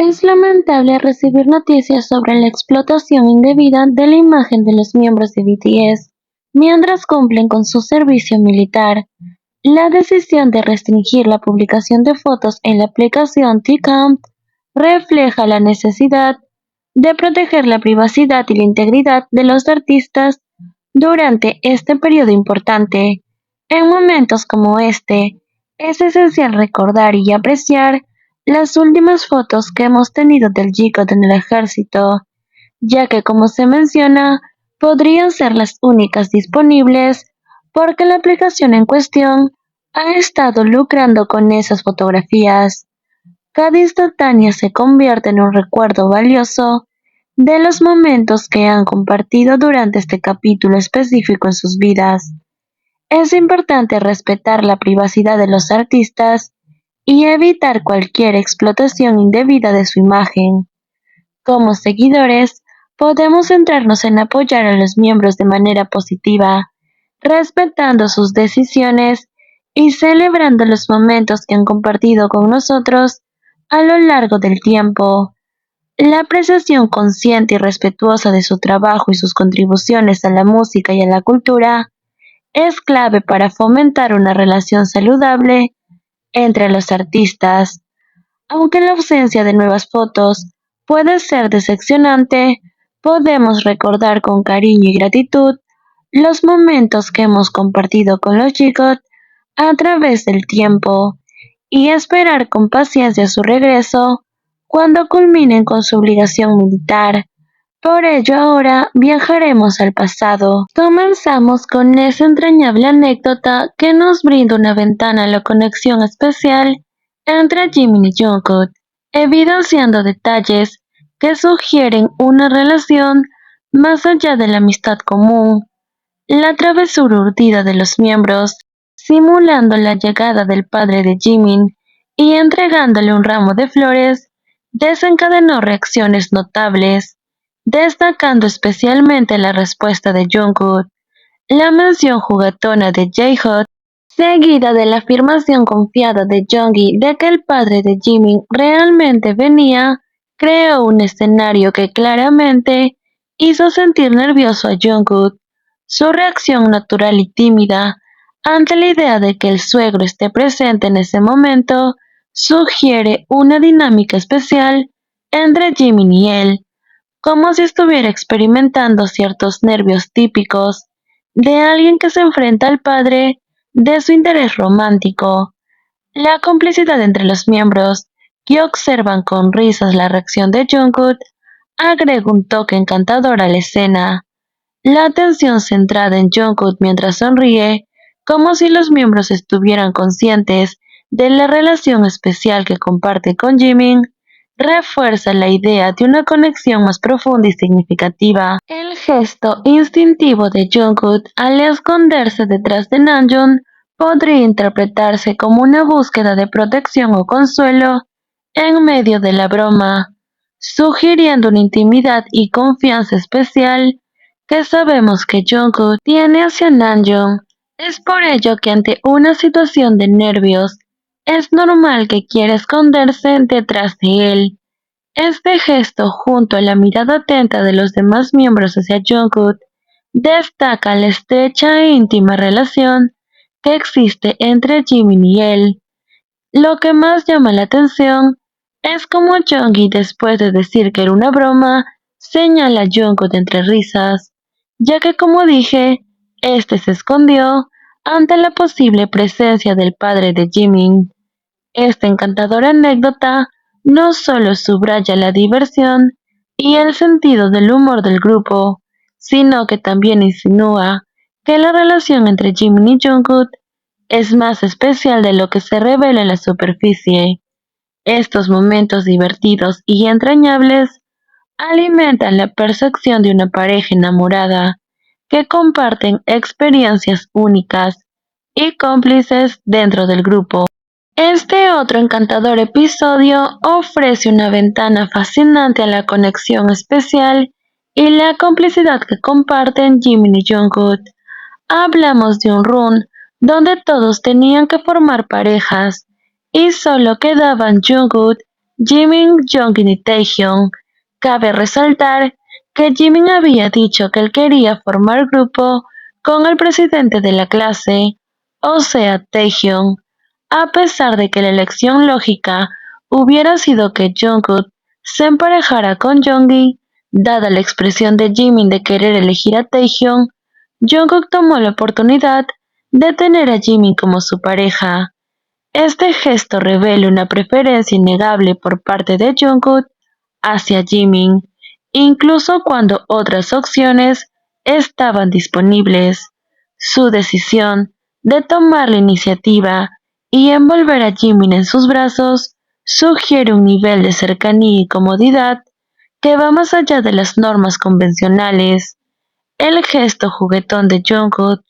Es lamentable recibir noticias sobre la explotación indebida de la imagen de los miembros de BTS mientras cumplen con su servicio militar. La decisión de restringir la publicación de fotos en la aplicación Tcount refleja la necesidad de proteger la privacidad y la integridad de los artistas durante este periodo importante. En momentos como este, es esencial recordar y apreciar las últimas fotos que hemos tenido del G-Code en el ejército, ya que como se menciona, podrían ser las únicas disponibles porque la aplicación en cuestión ha estado lucrando con esas fotografías. Cada instantánea se convierte en un recuerdo valioso de los momentos que han compartido durante este capítulo específico en sus vidas. Es importante respetar la privacidad de los artistas y evitar cualquier explotación indebida de su imagen. Como seguidores, podemos centrarnos en apoyar a los miembros de manera positiva, respetando sus decisiones y celebrando los momentos que han compartido con nosotros a lo largo del tiempo. La apreciación consciente y respetuosa de su trabajo y sus contribuciones a la música y a la cultura es clave para fomentar una relación saludable entre los artistas. Aunque la ausencia de nuevas fotos puede ser decepcionante, podemos recordar con cariño y gratitud los momentos que hemos compartido con los chicos a través del tiempo y esperar con paciencia su regreso cuando culminen con su obligación militar. Por ello ahora viajaremos al pasado. Comenzamos con esa entrañable anécdota que nos brinda una ventana a la conexión especial entre Jimin y Jungkook, evidenciando detalles que sugieren una relación más allá de la amistad común. La travesura urdida de los miembros, simulando la llegada del padre de Jimin y entregándole un ramo de flores, desencadenó reacciones notables, destacando especialmente la respuesta de Jungkook, la mención juguetona de J-Hot, seguida de la afirmación confiada de Jonggi de que el padre de Jimin realmente venía, creó un escenario que claramente hizo sentir nervioso a Jungkook. Su reacción natural y tímida ante la idea de que el suegro esté presente en ese momento sugiere una dinámica especial entre Jimin y él, como si estuviera experimentando ciertos nervios típicos de alguien que se enfrenta al padre de su interés romántico. La complicidad entre los miembros, que observan con risas la reacción de Jungkook, agrega un toque encantador a la escena. La atención centrada en Jungkook mientras sonríe, como si los miembros estuvieran conscientes de la relación especial que comparte con Jimin, refuerza la idea de una conexión más profunda y significativa. El gesto instintivo de Jungkook al esconderse detrás de Namjoon podría interpretarse como una búsqueda de protección o consuelo en medio de la broma, sugiriendo una intimidad y confianza especial que sabemos que Jungkook tiene hacia Namjoon. Es por ello que ante una situación de nervios, es normal que quiera esconderse detrás de él. Este gesto, junto a la mirada atenta de los demás miembros hacia Jungkook, destaca la estrecha e íntima relación que existe entre Jimin y él. Lo que más llama la atención es cómo Jonggi, después de decir que era una broma, señala a Jungkook entre risas, ya que como dije, este se escondió ante la posible presencia del padre de Jimin. Esta encantadora anécdota no solo subraya la diversión y el sentido del humor del grupo, sino que también insinúa que la relación entre Jimin y Jungkook es más especial de lo que se revela en la superficie. Estos momentos divertidos y entrañables alimentan la percepción de una pareja enamorada que comparten experiencias únicas y cómplices dentro del grupo. Este otro encantador episodio ofrece una ventana fascinante a la conexión especial y la complicidad que comparten Jimin y Jungkook. Hablamos de un run donde todos tenían que formar parejas y solo quedaban Jungkook Jimin, Jongin y Taehyung. Cabe resaltar que Jimin había dicho que él quería formar grupo con el presidente de la clase, o sea, Taehyung, a pesar de que la elección lógica hubiera sido que Jungkook se emparejara con Jongin. Dada la expresión de Jimin de querer elegir a Taehyung, Jungkook tomó la oportunidad de tener a Jimin como su pareja. Este gesto revela una preferencia innegable por parte de Jungkook hacia Jimin, incluso cuando otras opciones estaban disponibles. Su decisión de tomar la iniciativa y envolver a Jimin en sus brazos sugiere un nivel de cercanía y comodidad que va más allá de las normas convencionales. El gesto juguetón de Jungkook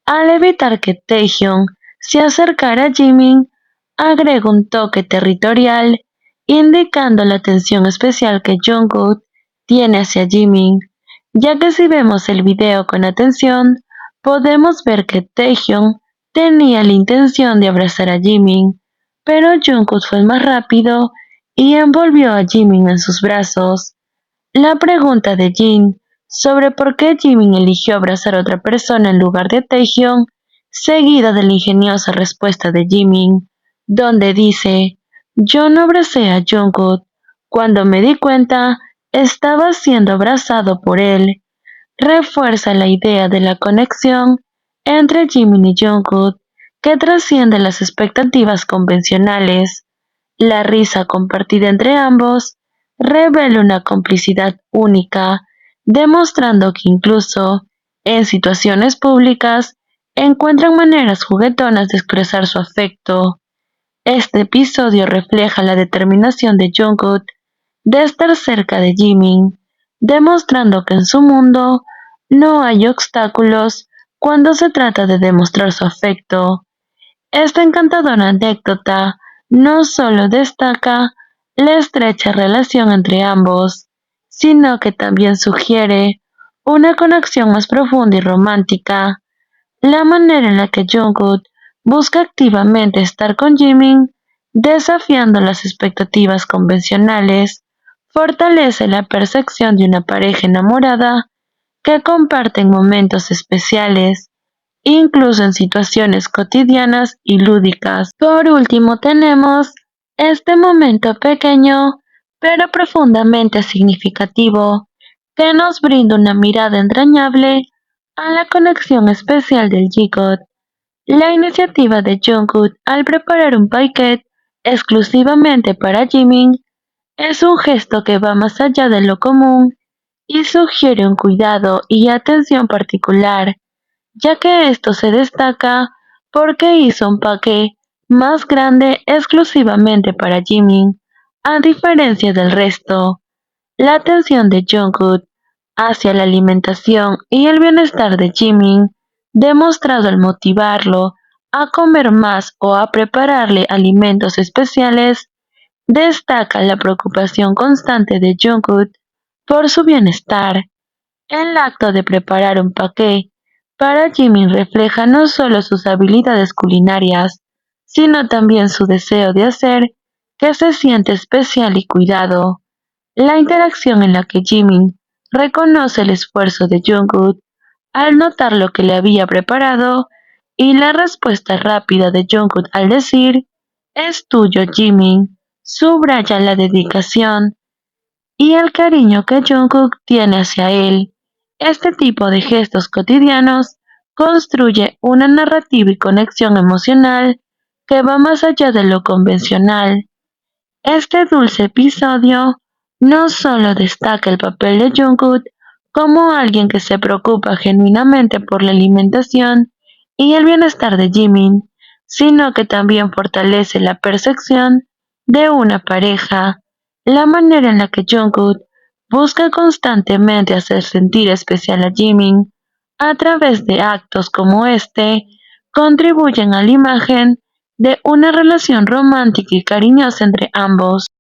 al evitar que Taehyung se acercara a Jimin, agrega un toque territorial, indicando la atención especial que Jungkook tiene hacia Jimin, ya que si vemos el video con atención, podemos ver que Taehyung tenía la intención de abrazar a Jimin, pero Jungkook fue más rápido y envolvió a Jimin en sus brazos. La pregunta de Jin sobre por qué Jimin eligió abrazar a otra persona en lugar de Taehyung, seguida de la ingeniosa respuesta de Jimin, donde dice: "Yo no abracé a Jungkook. Cuando me di cuenta, estaba siendo abrazado por él", refuerza la idea de la conexión entre Jimin y Jungkook, que trasciende las expectativas convencionales. La risa compartida entre ambos revela una complicidad única, demostrando que incluso en situaciones públicas encuentran maneras juguetonas de expresar su afecto. Este episodio refleja la determinación de Jungkook de estar cerca de Jimin, demostrando que en su mundo no hay obstáculos cuando se trata de demostrar su afecto. Esta encantadora anécdota no solo destaca la estrecha relación entre ambos, sino que también sugiere una conexión más profunda y romántica. La manera en la que Jungkook busca activamente estar con Jimin, desafiando las expectativas convencionales, fortalece la percepción de una pareja enamorada que comparten momentos especiales, incluso en situaciones cotidianas y lúdicas. Por último tenemos este momento pequeño pero profundamente significativo que nos brinda una mirada entrañable a la conexión especial del G-God. La iniciativa de Jungkook al preparar un paquete exclusivamente para Jimin es un gesto que va más allá de lo común y sugiere un cuidado y atención particular, ya que esto se destaca porque hizo un paquete más grande exclusivamente para Jimin, a diferencia del resto. La atención de Jungkook hacia la alimentación y el bienestar de Jimin, demostrado al motivarlo a comer más o a prepararle alimentos especiales, destaca la preocupación constante de Jungkook por su bienestar. El acto de preparar un paquete para Jimin refleja no solo sus habilidades culinarias, sino también su deseo de hacer que se siente especial y cuidado. La interacción en la que Jimin reconoce el esfuerzo de Jungkook al notar lo que le había preparado y la respuesta rápida de Jungkook al decir "es tuyo, Jimin", subraya la dedicación y el cariño que Jungkook tiene hacia él. Este tipo de gestos cotidianos construye una narrativa y conexión emocional que va más allá de lo convencional. Este dulce episodio no solo destaca el papel de Jungkook como alguien que se preocupa genuinamente por la alimentación y el bienestar de Jimin, sino que también fortalece la percepción de una pareja. La manera en la que Jungkook busca constantemente hacer sentir especial a Jimin a través de actos como este contribuyen a la imagen de una relación romántica y cariñosa entre ambos.